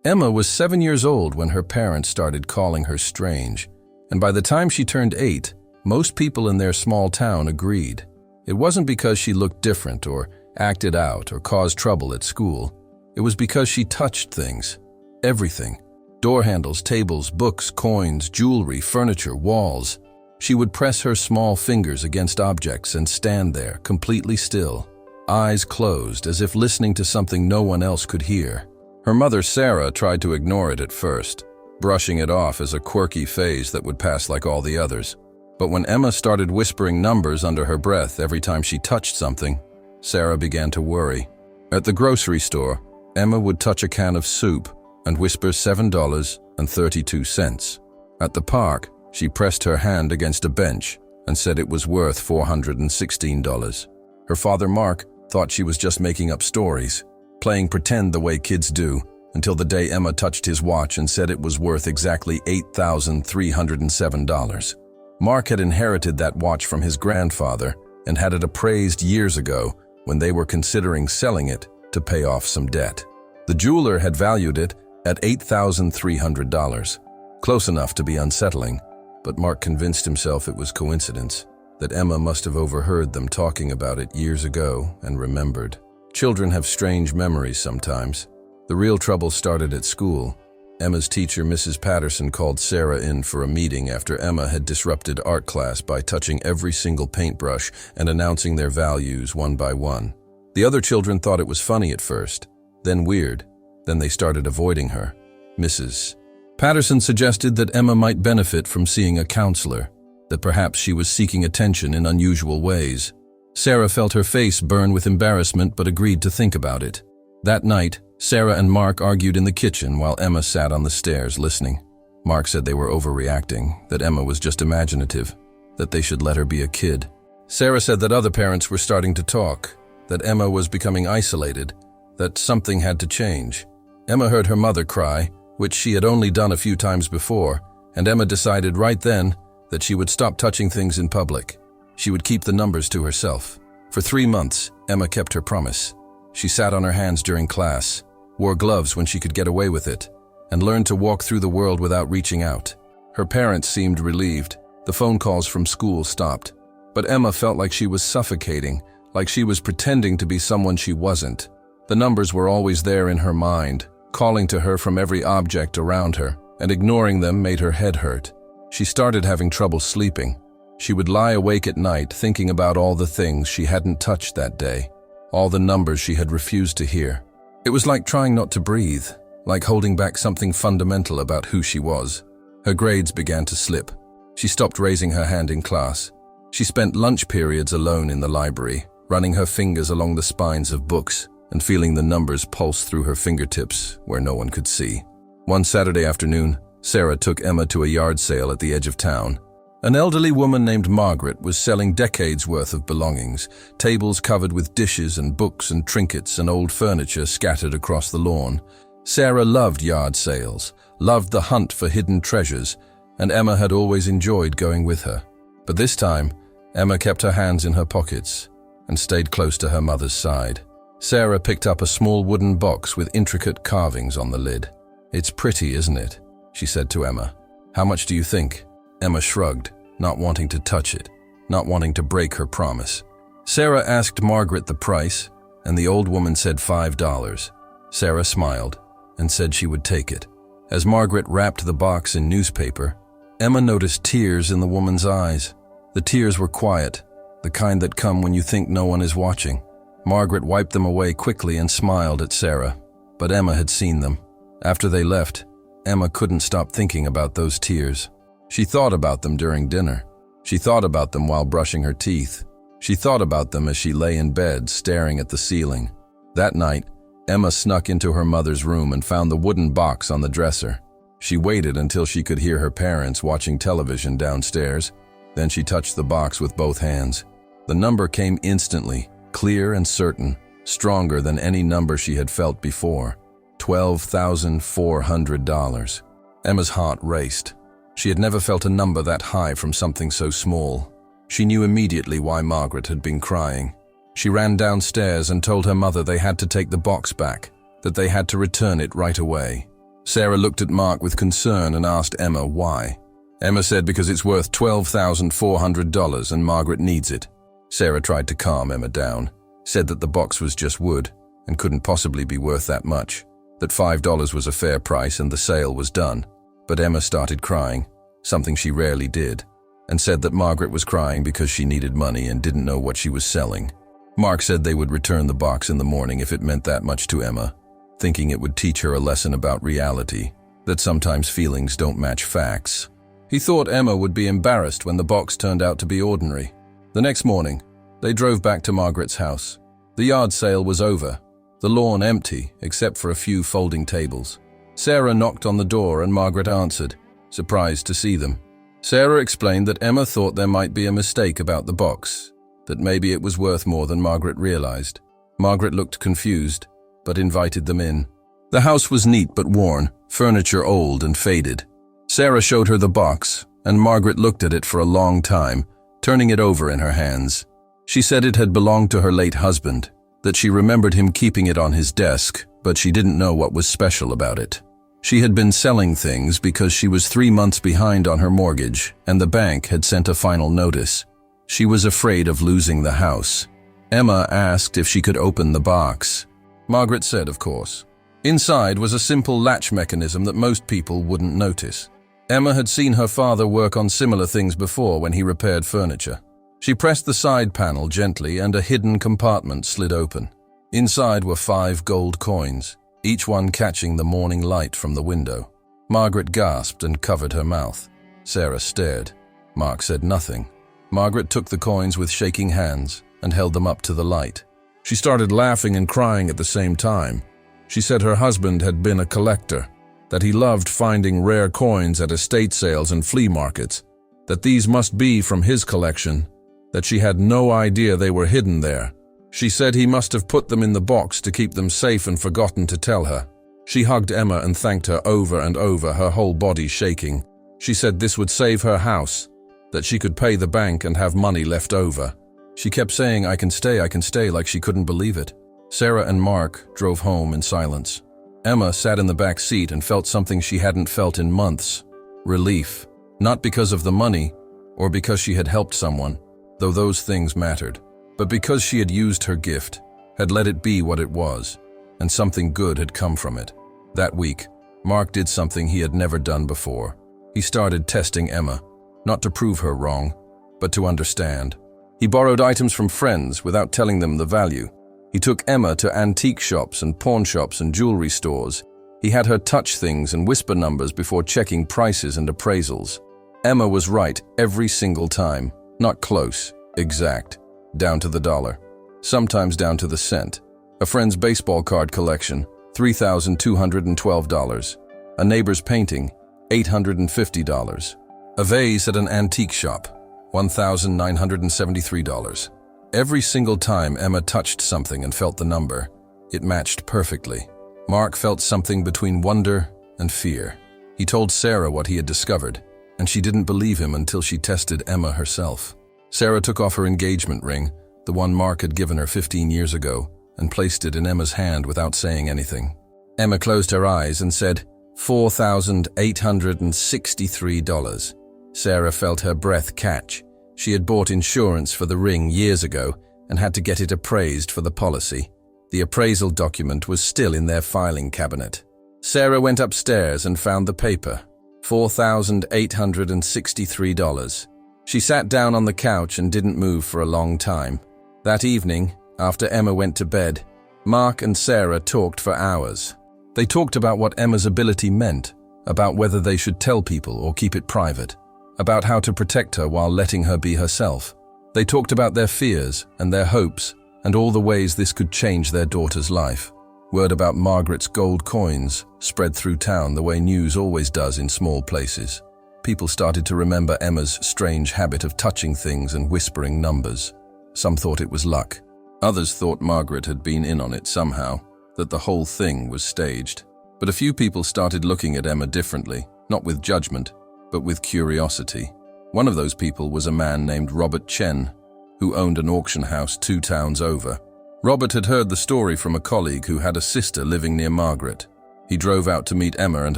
Emma was 7 years old when her parents started calling her strange, and by the time she turned 8, most people in their small town agreed. It wasn't because she looked different or acted out or caused trouble at school. It was because she touched things. Everything. Door handles, tables, books, coins, jewelry, furniture, walls. She would press her small fingers against objects and stand there, completely still, eyes closed as if listening to something no one else could hear. Her mother, Sarah, tried to ignore it at first, brushing it off as a quirky phase that would pass like all the others. But when Emma started whispering numbers under her breath every time she touched something, Sarah began to worry. At the grocery store, Emma would touch a can of soup and whisper $7.32. At the park, she pressed her hand against a bench and said it was worth $416. Her father, Mark, thought she was just making up stories, playing pretend the way kids do, until the day Emma touched his watch and said it was worth exactly $8,307. Mark had inherited that watch from his grandfather and had it appraised years ago when they were considering selling it to pay off some debt. The jeweler had valued it at $8,300, close enough to be unsettling, but Mark convinced himself it was coincidence, that Emma must have overheard them talking about it years ago and remembered. Children have strange memories sometimes. The real trouble started at school. Emma's teacher, Mrs. Patterson, called Sarah in for a meeting after Emma had disrupted art class by touching every single paintbrush and announcing their values one by one. The other children thought it was funny at first, then weird, then they started avoiding her. Mrs. Patterson suggested that Emma might benefit from seeing a counselor, that perhaps she was seeking attention in unusual ways. Sarah felt her face burn with embarrassment but agreed to think about it. That night, Sarah and Mark argued in the kitchen while Emma sat on the stairs listening. Mark said they were overreacting, that Emma was just imaginative, that they should let her be a kid. Sarah said that other parents were starting to talk, that Emma was becoming isolated, that something had to change. Emma heard her mother cry, which she had only done a few times before, and Emma decided right then that she would stop touching things in public. She would keep the numbers to herself. For 3 months, Emma kept her promise. She sat on her hands during class, wore gloves when she could get away with it, and learned to walk through the world without reaching out. Her parents seemed relieved. The phone calls from school stopped. But Emma felt like she was suffocating, like she was pretending to be someone she wasn't. The numbers were always there in her mind, calling to her from every object around her, and ignoring them made her head hurt. She started having trouble sleeping. She would lie awake at night thinking about all the things she hadn't touched that day, all the numbers she had refused to hear. It was like trying not to breathe, like holding back something fundamental about who she was. Her grades began to slip. She stopped raising her hand in class. She spent lunch periods alone in the library, running her fingers along the spines of books and feeling the numbers pulse through her fingertips where no one could see. One Saturday afternoon, Sarah took Emma to a yard sale at the edge of town. An elderly woman named Margaret was selling decades' worth of belongings, tables covered with dishes and books and trinkets and old furniture scattered across the lawn. Sarah loved yard sales, loved the hunt for hidden treasures, and Emma had always enjoyed going with her. But this time, Emma kept her hands in her pockets and stayed close to her mother's side. Sarah picked up a small wooden box with intricate carvings on the lid. "It's pretty, isn't it?" she said to Emma. "How much do you think?" Emma shrugged, not wanting to touch it, not wanting to break her promise. Sarah asked Margaret the price, and the old woman said $5. Sarah smiled and said she would take it. As Margaret wrapped the box in newspaper, Emma noticed tears in the woman's eyes. The tears were quiet, the kind that come when you think no one is watching. Margaret wiped them away quickly and smiled at Sarah, but Emma had seen them. After they left, Emma couldn't stop thinking about those tears. She thought about them during dinner. She thought about them while brushing her teeth. She thought about them as she lay in bed, staring at the ceiling. That night, Emma snuck into her mother's room and found the wooden box on the dresser. She waited until she could hear her parents watching television downstairs. Then she touched the box with both hands. The number came instantly, clear and certain, stronger than any number she had felt before. $12,400. Emma's heart raced. She had never felt a number that high from something so small. She knew immediately why Margaret had been crying. She ran downstairs and told her mother they had to take the box back, that they had to return it right away. Sarah looked at Mark with concern and asked Emma why. Emma said because it's worth $12,400 and Margaret needs it. Sarah tried to calm Emma down, said that the box was just wood and couldn't possibly be worth that much, that $5 was a fair price and the sale was done. But Emma started crying, something she rarely did, and said that Margaret was crying because she needed money and didn't know what she was selling. Mark said they would return the box in the morning if it meant that much to Emma, thinking it would teach her a lesson about reality, that sometimes feelings don't match facts. He thought Emma would be embarrassed when the box turned out to be ordinary. The next morning, they drove back to Margaret's house. The yard sale was over, the lawn empty except for a few folding tables. Sarah knocked on the door and Margaret answered, surprised to see them. Sarah explained that Emma thought there might be a mistake about the box, that maybe it was worth more than Margaret realized. Margaret looked confused, but invited them in. The house was neat but worn, furniture old and faded. Sarah showed her the box, and Margaret looked at it for a long time, turning it over in her hands. She said it had belonged to her late husband, that she remembered him keeping it on his desk, but she didn't know what was special about it. She had been selling things because she was 3 months behind on her mortgage, and the bank had sent a final notice. She was afraid of losing the house. Emma asked if she could open the box. Margaret said, of course. Inside was a simple latch mechanism that most people wouldn't notice. Emma had seen her father work on similar things before when he repaired furniture. She pressed the side panel gently and a hidden compartment slid open. Inside were 5 gold coins, each one catching the morning light from the window. Margaret gasped and covered her mouth. Sarah stared. Mark said nothing. Margaret took the coins with shaking hands and held them up to the light. She started laughing and crying at the same time. She said her husband had been a collector, that he loved finding rare coins at estate sales and flea markets, that these must be from his collection, that she had no idea they were hidden there. She said he must have put them in the box to keep them safe and forgotten to tell her. She hugged Emma and thanked her over and over, her whole body shaking. She said this would save her house, that she could pay the bank and have money left over. She kept saying, I can stay, like she couldn't believe it. Sarah and Mark drove home in silence. Emma sat in the back seat and felt something she hadn't felt in months. Relief. Not because of the money, or because she had helped someone, though those things mattered, but because she had used her gift, had let it be what it was, and something good had come from it. That week, Mark did something he had never done before. He started testing Emma, not to prove her wrong, but to understand. He borrowed items from friends without telling them the value. He took Emma to antique shops and pawn shops and jewelry stores. He had her touch things and whisper numbers before checking prices and appraisals. Emma was right every single time, not close, exact, down to the dollar, sometimes down to the cent. A friend's baseball card collection, $3,212. A neighbor's painting, $850. A vase at an antique shop, $1,973. Every single time Emma touched something and felt the number, it matched perfectly. Mark felt something between wonder and fear. He told Sarah what he had discovered, and she didn't believe him until she tested Emma herself. Sarah took off her engagement ring, the one Mark had given her 15 years ago, and placed it in Emma's hand without saying anything. Emma closed her eyes and said, $4,863. Sarah felt her breath catch. She had bought insurance for the ring years ago and had to get it appraised for the policy. The appraisal document was still in their filing cabinet. Sarah went upstairs and found the paper, $4,863. She sat down on the couch and didn't move for a long time. That evening, after Emma went to bed, Mark and Sarah talked for hours. They talked about what Emma's ability meant, about whether they should tell people or keep it private, about how to protect her while letting her be herself. They talked about their fears and their hopes and all the ways this could change their daughter's life. Word about Margaret's gold coins spread through town the way news always does in small places. People started to remember Emma's strange habit of touching things and whispering numbers. Some thought it was luck. Others thought Margaret had been in on it somehow, that the whole thing was staged. But a few people started looking at Emma differently, not with judgment, but with curiosity. One of those people was a man named Robert Chen, who owned an auction house 2 towns over. Robert had heard the story from a colleague who had a sister living near Margaret. He drove out to meet Emma and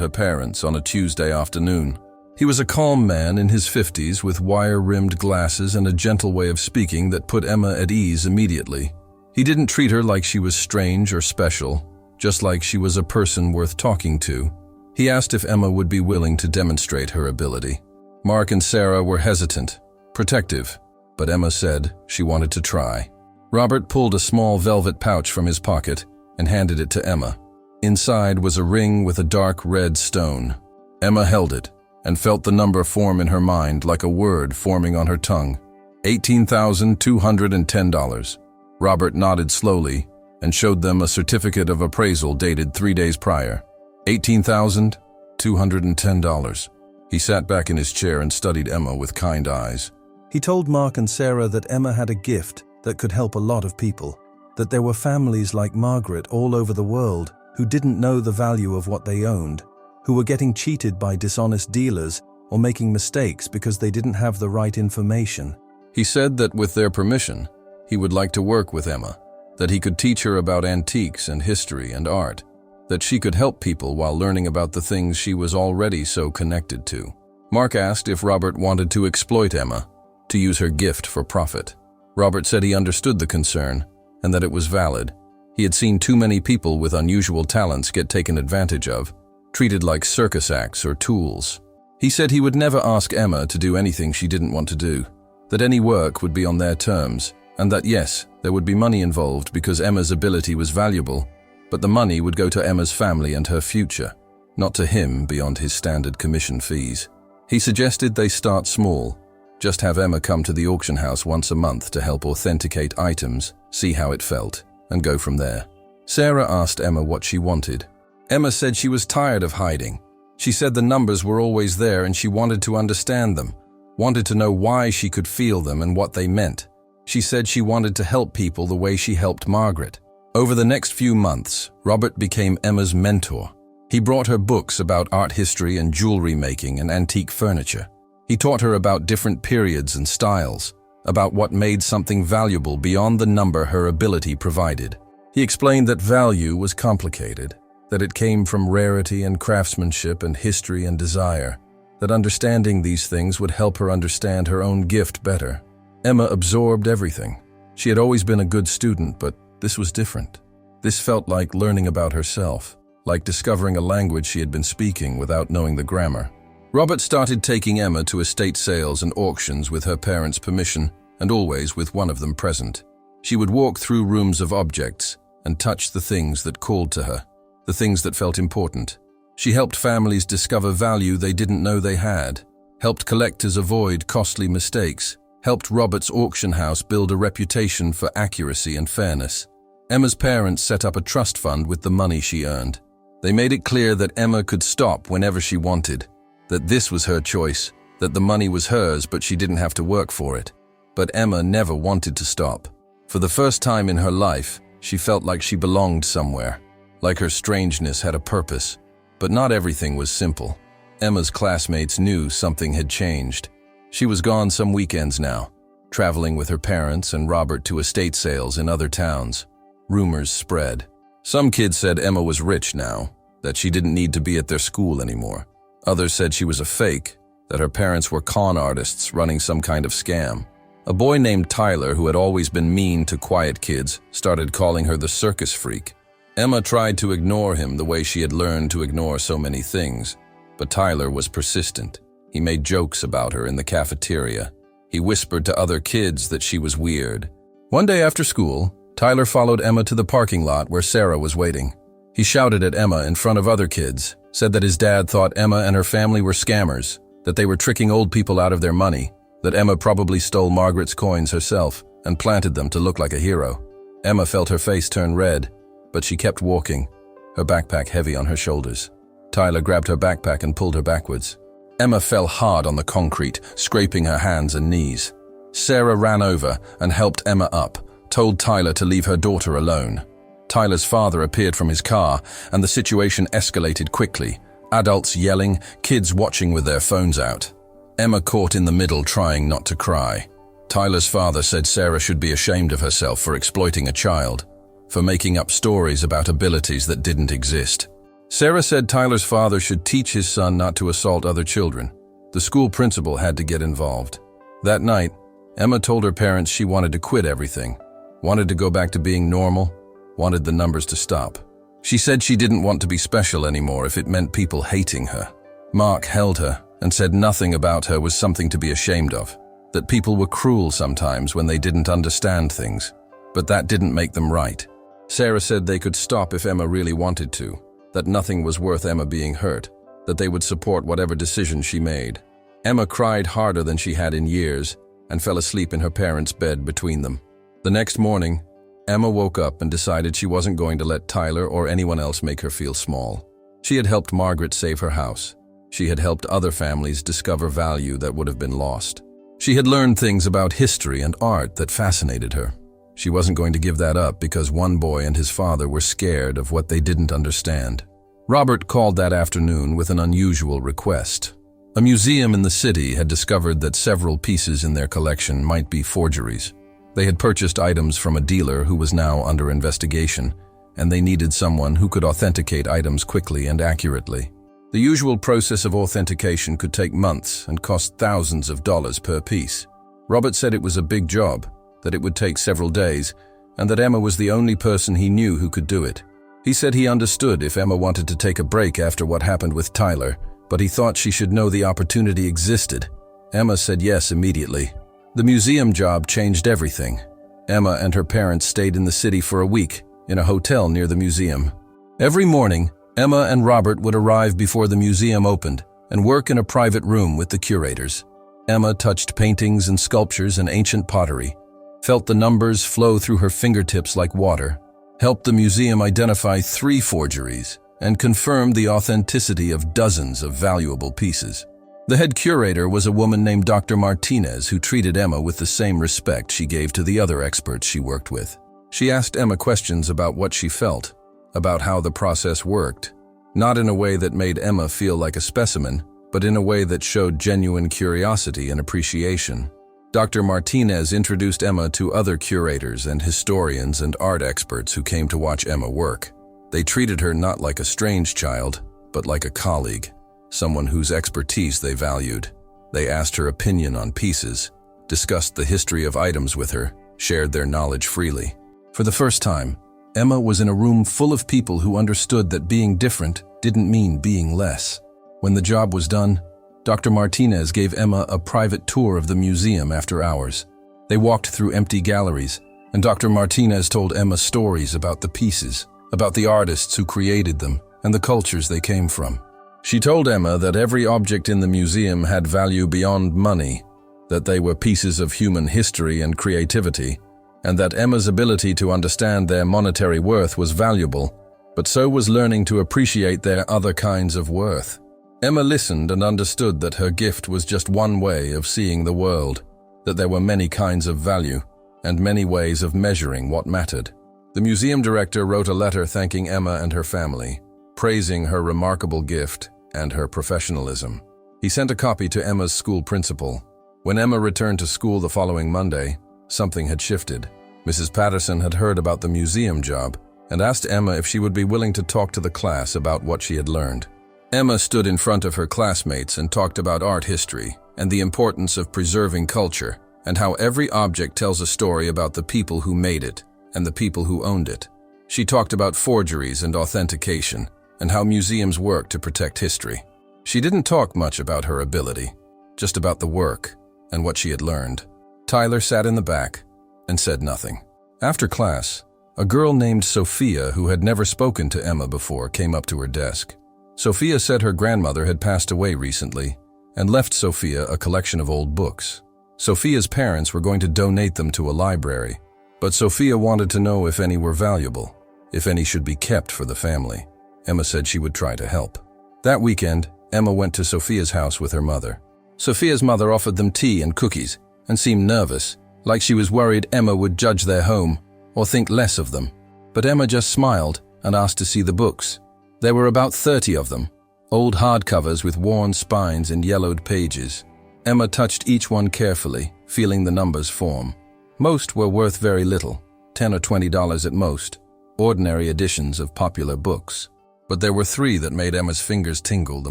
her parents on a Tuesday afternoon. He was a calm man in his 50s with wire-rimmed glasses and a gentle way of speaking that put Emma at ease immediately. He didn't treat her like she was strange or special, just like she was a person worth talking to. He asked if Emma would be willing to demonstrate her ability. Mark and Sarah were hesitant, protective, but Emma said she wanted to try. Robert pulled a small velvet pouch from his pocket and handed it to Emma. Inside was a ring with a dark red stone. Emma held it and felt the number form in her mind like a word forming on her tongue. $18,210. Robert nodded slowly and showed them a certificate of appraisal dated 3 days prior. $18,210. He sat back in his chair and studied Emma with kind eyes. He told Mark and Sarah that Emma had a gift that could help a lot of people, that there were families like Margaret all over the world who didn't know the value of what they owned, who were getting cheated by dishonest dealers or making mistakes because they didn't have the right information. He said that with their permission, he would like to work with Emma, that he could teach her about antiques and history and art, that she could help people while learning about the things she was already so connected to. Mark asked if Robert wanted to exploit Emma, to use her gift for profit. Robert said he understood the concern and that it was valid. He had seen too many people with unusual talents get taken advantage of, treated like circus acts or tools. He said he would never ask Emma to do anything she didn't want to do, that any work would be on their terms, and that yes, there would be money involved because Emma's ability was valuable, but the money would go to Emma's family and her future, not to him beyond his standard commission fees. He suggested they start small, just have Emma come to the auction house once a month to help authenticate items, see how it felt, and go from there. Sarah asked Emma what she wanted. Emma said she was tired of hiding. She said the numbers were always there and she wanted to understand them, wanted to know why she could feel them and what they meant. She said she wanted to help people the way she helped Margaret. Over the next few months, Robert became Emma's mentor. He brought her books about art history and jewelry making and antique furniture. He taught her about different periods and styles, about what made something valuable beyond the number her ability provided. He explained that value was complicated, that it came from rarity and craftsmanship and history and desire, that understanding these things would help her understand her own gift better. Emma absorbed everything. She had always been a good student, but this was different. This felt like learning about herself, like discovering a language she had been speaking without knowing the grammar. Robert started taking Emma to estate sales and auctions with her parents' permission, and always with one of them present. She would walk through rooms of objects and touch the things that called to her, the things that felt important. She helped families discover value they didn't know they had, helped collectors avoid costly mistakes, helped Robert's auction house build a reputation for accuracy and fairness. Emma's parents set up a trust fund with the money she earned. They made it clear that Emma could stop whenever she wanted, that this was her choice, that the money was hers but she didn't have to work for it. But Emma never wanted to stop. For the first time in her life, she felt like she belonged somewhere, like her strangeness had a purpose. But not everything was simple. Emma's classmates knew something had changed. She was gone some weekends now, traveling with her parents and Robert to estate sales in other towns. Rumors spread. Some kids said Emma was rich now, that she didn't need to be at their school anymore. Others said she was a fake, that her parents were con artists running some kind of scam. A boy named Tyler, who had always been mean to quiet kids, started calling her the circus freak. Emma tried to ignore him the way she had learned to ignore so many things, but Tyler was persistent. He made jokes about her in the cafeteria. He whispered to other kids that she was weird. One day after school, Tyler followed Emma to the parking lot where Sarah was waiting. He shouted at Emma in front of other kids, said that his dad thought Emma and her family were scammers, that they were tricking old people out of their money, that Emma probably stole Margaret's coins herself and planted them to look like a hero. Emma felt her face turn red, but she kept walking, her backpack heavy on her shoulders. Tyler grabbed her backpack and pulled her backwards. Emma fell hard on the concrete, scraping her hands and knees. Sarah ran over and helped Emma up, told Tyler to leave her daughter alone. Tyler's father appeared from his car, and the situation escalated quickly. Adults yelling, kids watching with their phones out. Emma caught in the middle, trying not to cry. Tyler's father said Sarah should be ashamed of herself for exploiting a child, for making up stories about abilities that didn't exist. Sarah said Tyler's father should teach his son not to assault other children. The school principal had to get involved. That night, Emma told her parents she wanted to quit everything, wanted to go back to being normal, wanted the numbers to stop. She said she didn't want to be special anymore if it meant people hating her. Mark held her and said nothing about her was something to be ashamed of, that people were cruel sometimes when they didn't understand things, but that didn't make them right. Sarah said they could stop if Emma really wanted to, that nothing was worth Emma being hurt, that they would support whatever decision she made. Emma cried harder than she had in years and fell asleep in her parents' bed between them. The next morning, Emma woke up and decided she wasn't going to let Tyler or anyone else make her feel small. She had helped Margaret save her house. She had helped other families discover value that would have been lost. She had learned things about history and art that fascinated her. She wasn't going to give that up because one boy and his father were scared of what they didn't understand. Robert called that afternoon with an unusual request. A museum in the city had discovered that several pieces in their collection might be forgeries. They had purchased items from a dealer who was now under investigation, and they needed someone who could authenticate items quickly and accurately. The usual process of authentication could take months and cost thousands of dollars per piece. Robert said it was a big job, that it would take several days, and that Emma was the only person he knew who could do it. He said he understood if Emma wanted to take a break after what happened with Tyler, but he thought she should know the opportunity existed. Emma said yes immediately. The museum job changed everything. Emma and her parents stayed in the city for a week, in a hotel near the museum. Every morning, Emma and Robert would arrive before the museum opened and work in a private room with the curators. Emma touched paintings and sculptures and ancient pottery, felt the numbers flow through her fingertips like water, helped the museum identify 3 forgeries, and confirmed the authenticity of dozens of valuable pieces. The head curator was a woman named Dr. Martinez who treated Emma with the same respect she gave to the other experts she worked with. She asked Emma questions about what she felt, about how the process worked, not in a way that made Emma feel like a specimen, but in a way that showed genuine curiosity and appreciation. Dr. Martinez introduced Emma to other curators and historians and art experts who came to watch Emma work. They treated her not like a strange child, but like a colleague, someone whose expertise they valued. They asked her opinion on pieces, discussed the history of items with her, shared their knowledge freely. For the first time, Emma was in a room full of people who understood that being different didn't mean being less. When the job was done, Dr. Martinez gave Emma a private tour of the museum after hours. They walked through empty galleries, and Dr. Martinez told Emma stories about the pieces, about the artists who created them, and the cultures they came from. She told Emma that every object in the museum had value beyond money, that they were pieces of human history and creativity, and that Emma's ability to understand their monetary worth was valuable, but so was learning to appreciate their other kinds of worth. Emma listened and understood that her gift was just one way of seeing the world, that there were many kinds of value, and many ways of measuring what mattered. The museum director wrote a letter thanking Emma and her family, praising her remarkable gift and her professionalism. He sent a copy to Emma's school principal. When Emma returned to school the following Monday, something had shifted. Mrs. Patterson had heard about the museum job and asked Emma if she would be willing to talk to the class about what she had learned. Emma stood in front of her classmates and talked about art history and the importance of preserving culture and how every object tells a story about the people who made it and the people who owned it. She talked about forgeries and authentication and how museums work to protect history. She didn't talk much about her ability, just about the work and what she had learned. Tyler sat in the back and said nothing. After class, a girl named Sophia, who had never spoken to Emma before, came up to her desk. Sophia said her grandmother had passed away recently and left Sophia a collection of old books. Sophia's parents were going to donate them to a library, but Sophia wanted to know if any were valuable, if any should be kept for the family. Emma said she would try to help. That weekend, Emma went to Sophia's house with her mother. Sophia's mother offered them tea and cookies and seemed nervous, like she was worried Emma would judge their home or think less of them. But Emma just smiled and asked to see the books. There were about 30 of them, old hardcovers with worn spines and yellowed pages. Emma touched each one carefully, feeling the numbers form. Most were worth very little, $10 or $20 at most, ordinary editions of popular books. But there were three that made Emma's fingers tingle the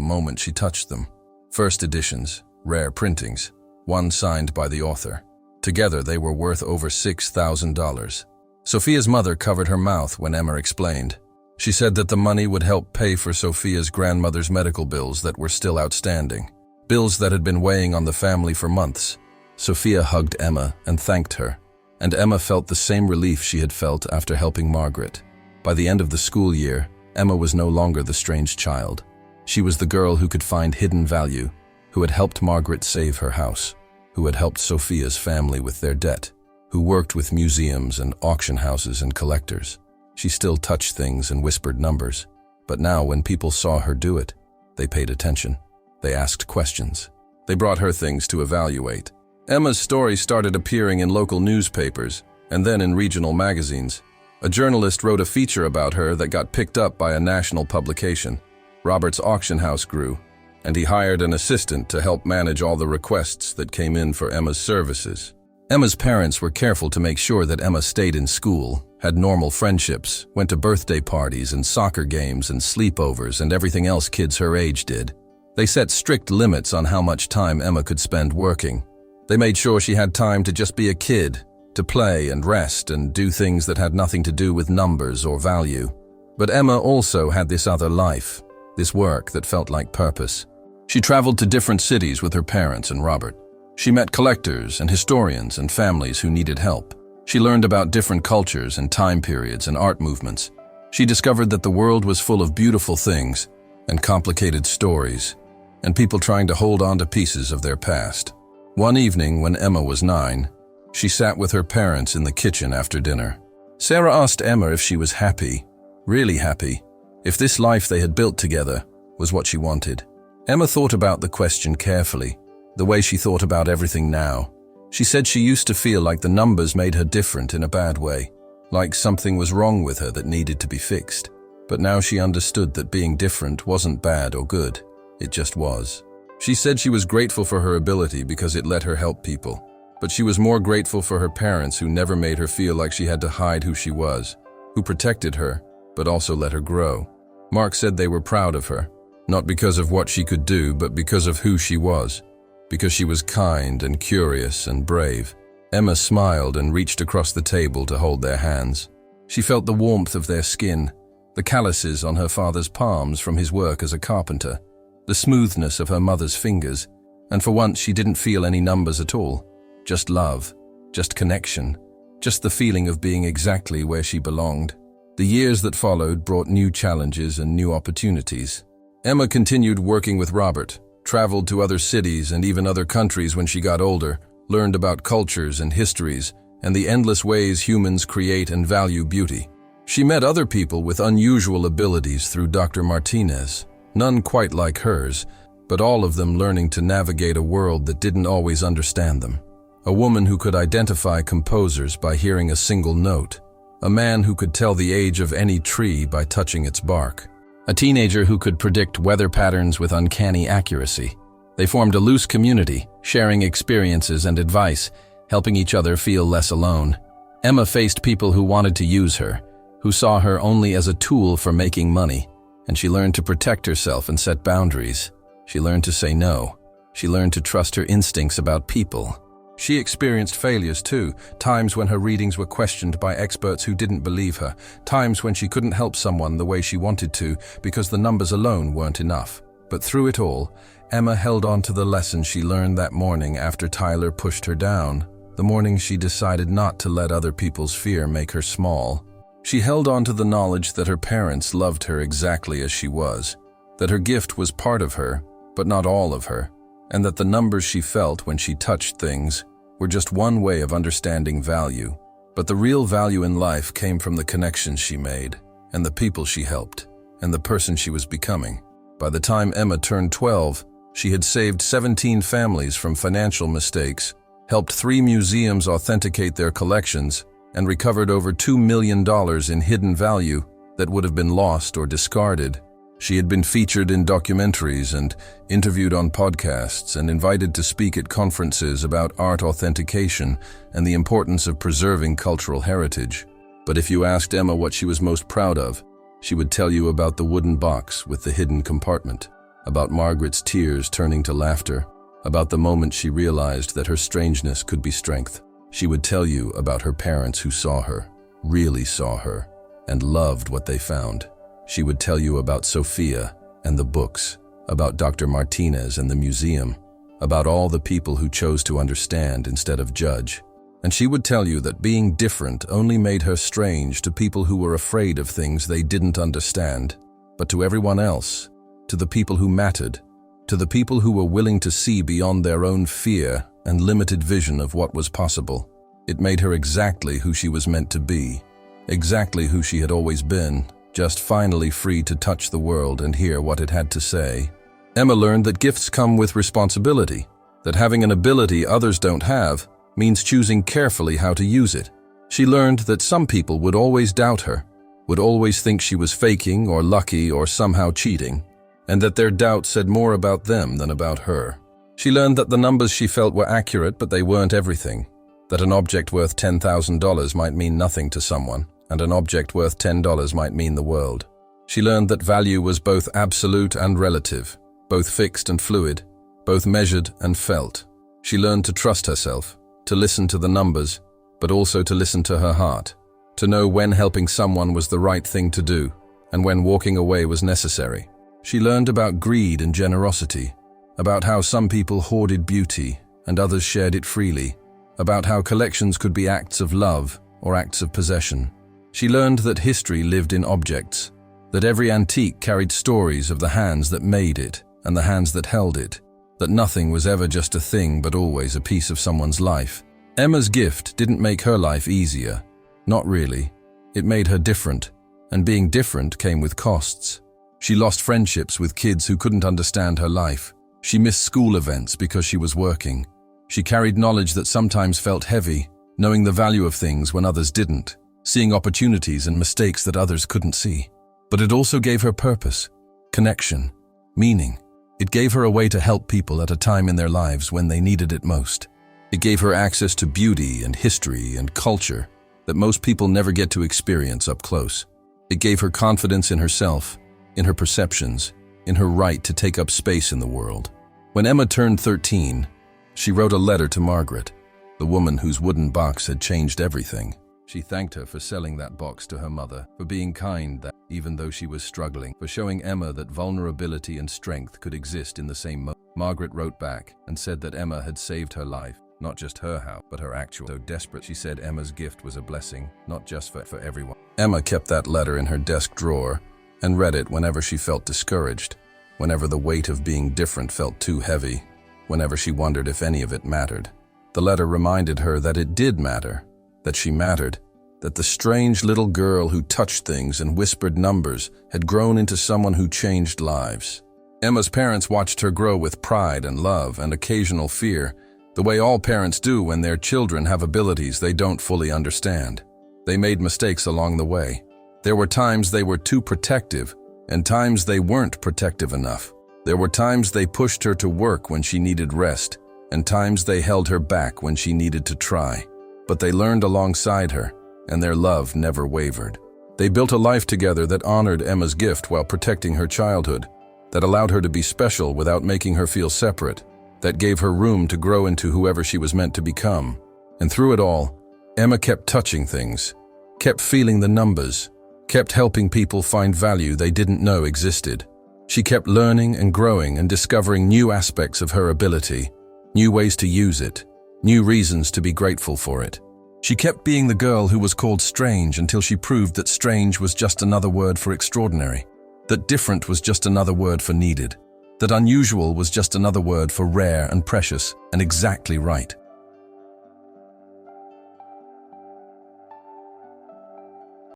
moment she touched them. First editions, rare printings, one signed by the author. Together they were worth over $6,000. Sophia's mother covered her mouth when Emma explained. She said that the money would help pay for Sophia's grandmother's medical bills that were still outstanding, bills that had been weighing on the family for months. Sophia hugged Emma and thanked her, and Emma felt the same relief she had felt after helping Margaret. By the end of the school year, Emma was no longer the strange child. She was the girl who could find hidden value, who had helped Margaret save her house, who had helped Sophia's family with their debt, who worked with museums and auction houses and collectors. She still touched things and whispered numbers, but now when people saw her do it, they paid attention. They asked questions. They brought her things to evaluate. Emma's story started appearing in local newspapers and then in regional magazines. A journalist wrote a feature about her that got picked up by a national publication. Robert's auction house grew, and he hired an assistant to help manage all the requests that came in for Emma's services. Emma's parents were careful to make sure that Emma stayed in school, had normal friendships, went to birthday parties and soccer games and sleepovers and everything else kids her age did. They set strict limits on how much time Emma could spend working. They made sure she had time to just be a kid, to play and rest and do things that had nothing to do with numbers or value. But Emma also had this other life, this work that felt like purpose. She traveled to different cities with her parents and Robert. She met collectors and historians and families who needed help. She learned about different cultures and time periods and art movements. She discovered that the world was full of beautiful things and complicated stories, and people trying to hold on to pieces of their past. One evening when Emma was 9, she sat with her parents in the kitchen after dinner. Sarah asked Emma if she was happy, really happy, if this life they had built together was what she wanted. Emma thought about the question carefully, the way she thought about everything now. She said she used to feel like the numbers made her different in a bad way, like something was wrong with her that needed to be fixed. But now she understood that being different wasn't bad or good, it just was. She said she was grateful for her ability because it let her help people, but she was more grateful for her parents who never made her feel like she had to hide who she was, who protected her, but also let her grow. Mark said they were proud of her, not because of what she could do, but because of who she was, because she was kind and curious and brave. Emma smiled and reached across the table to hold their hands. She felt the warmth of their skin, the calluses on her father's palms from his work as a carpenter, the smoothness of her mother's fingers, and for once she didn't feel any numbers at all. Just love, just connection, just the feeling of being exactly where she belonged. The years that followed brought new challenges and new opportunities. Emma continued working with Robert, traveled to other cities and even other countries when she got older, learned about cultures and histories, and the endless ways humans create and value beauty. She met other people with unusual abilities through Dr. Martinez, none quite like hers, but all of them learning to navigate a world that didn't always understand them. A woman who could identify composers by hearing a single note. A man who could tell the age of any tree by touching its bark. A teenager who could predict weather patterns with uncanny accuracy. They formed a loose community, sharing experiences and advice, helping each other feel less alone. Emma faced people who wanted to use her, who saw her only as a tool for making money, and she learned to protect herself and set boundaries. She learned to say no. She learned to trust her instincts about people. She experienced failures too, times when her readings were questioned by experts who didn't believe her, times when she couldn't help someone the way she wanted to because the numbers alone weren't enough. But through it all, Emma held on to the lesson she learned that morning after Tyler pushed her down, the morning she decided not to let other people's fear make her small. She held on to the knowledge that her parents loved her exactly as she was, that her gift was part of her, but not all of her, and that the numbers she felt when she touched things were just one way of understanding value. But the real value in life came from the connections she made, and the people she helped, and the person she was becoming. By the time Emma turned 12, she had saved 17 families from financial mistakes, helped 3 museums authenticate their collections, and recovered over $2 million in hidden value that would have been lost or discarded. She had been featured in documentaries and interviewed on podcasts and invited to speak at conferences about art authentication and the importance of preserving cultural heritage. But if you asked Emma what she was most proud of, She would tell you about the wooden box with the hidden compartment, about Margaret's tears turning to laughter, about the moment she realized that her strangeness could be strength. She would tell you about her parents who saw her, really saw her, and loved what they found. She would tell you about Sophia and the books, about Dr. Martinez and the museum, about all the people who chose to understand instead of judge. And she would tell you that being different only made her strange to people who were afraid of things they didn't understand, but to everyone else, to the people who mattered, to the people who were willing to see beyond their own fear and limited vision of what was possible. It made her exactly who she was meant to be, exactly who she had always been, just finally free to touch the world and hear what it had to say. Emma learned that gifts come with responsibility, that having an ability others don't have means choosing carefully how to use it. She learned that some people would always doubt her, would always think she was faking or lucky or somehow cheating, and that their doubt said more about them than about her. She learned that the numbers she felt were accurate, but they weren't everything, that an object worth $10,000 might mean nothing to someone, and an object worth $10 might mean the world. She learned that value was both absolute and relative, both fixed and fluid, both measured and felt. She learned to trust herself, to listen to the numbers, but also to listen to her heart, to know when helping someone was the right thing to do, and when walking away was necessary. She learned about greed and generosity, about how some people hoarded beauty and others shared it freely, about how collections could be acts of love or acts of possession. She learned that history lived in objects, that every antique carried stories of the hands that made it and the hands that held it, that nothing was ever just a thing but always a piece of someone's life. Emma's gift didn't make her life easier. Not really. It made her different, and being different came with costs. She lost friendships with kids who couldn't understand her life. She missed school events because she was working. She carried knowledge that sometimes felt heavy, knowing the value of things when others didn't, seeing opportunities and mistakes that others couldn't see. But it also gave her purpose, connection, meaning. It gave her a way to help people at a time in their lives when they needed it most. It gave her access to beauty and history and culture that most people never get to experience up close. It gave her confidence in herself, in her perceptions, in her right to take up space in the world. When Emma turned 13, she wrote a letter to Margaret, the woman whose wooden box had changed everything. She thanked her for selling that box to her mother, for being kind that, even though she was struggling, for showing Emma that vulnerability and strength could exist in the same moment. Margaret wrote back and said that Emma had saved her life, not just her house, but her actual. So desperate, she said Emma's gift was a blessing, not just for everyone. Emma kept that letter in her desk drawer and read it whenever she felt discouraged, whenever the weight of being different felt too heavy, whenever she wondered if any of it mattered. The letter reminded her that it did matter, that she mattered, that the strange little girl who touched things and whispered numbers had grown into someone who changed lives. Emma's parents watched her grow with pride and love and occasional fear, the way all parents do when their children have abilities they don't fully understand. They made mistakes along the way. There were times they were too protective, and times they weren't protective enough. There were times they pushed her to work when she needed rest, and times they held her back when she needed to try. But they learned alongside her, and their love never wavered. They built a life together that honored Emma's gift while protecting her childhood, that allowed her to be special without making her feel separate, that gave her room to grow into whoever she was meant to become. And through it all, Emma kept touching things, kept feeling the numbers, kept helping people find value they didn't know existed. She kept learning and growing and discovering new aspects of her ability, new ways to use it, new reasons to be grateful for it. She kept being the girl who was called strange until she proved that strange was just another word for extraordinary, that different was just another word for needed, that unusual was just another word for rare and precious and exactly right.